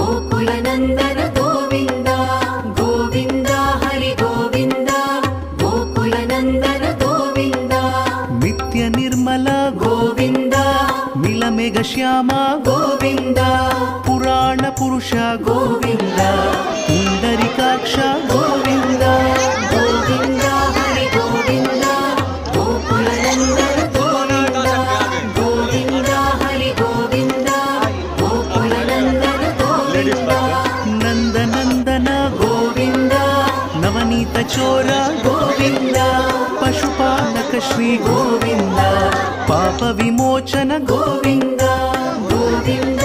गोकुलनन्दन गोविन्द गोविन्द हरि गोविन्द गोकुलनन्दन गोविन्द नित्य निर्मल गोविन्द नीलमेघ श्याम गोविन्द पुराण पुरुष गोविन्द पुण्डरीकाक्ष गोविन्द गोविन्द हरि गोविन्द गोकुलनन्दन गोविन्द गोविन्द हरि गोविन्द गोकुलनन्दन गोविन्द नन्दनन्दन गोविन्द नवनीत चोर गोविन्द पशुपालक श्री गोविन्द पाप विमोचन गोविन्द गोविन्द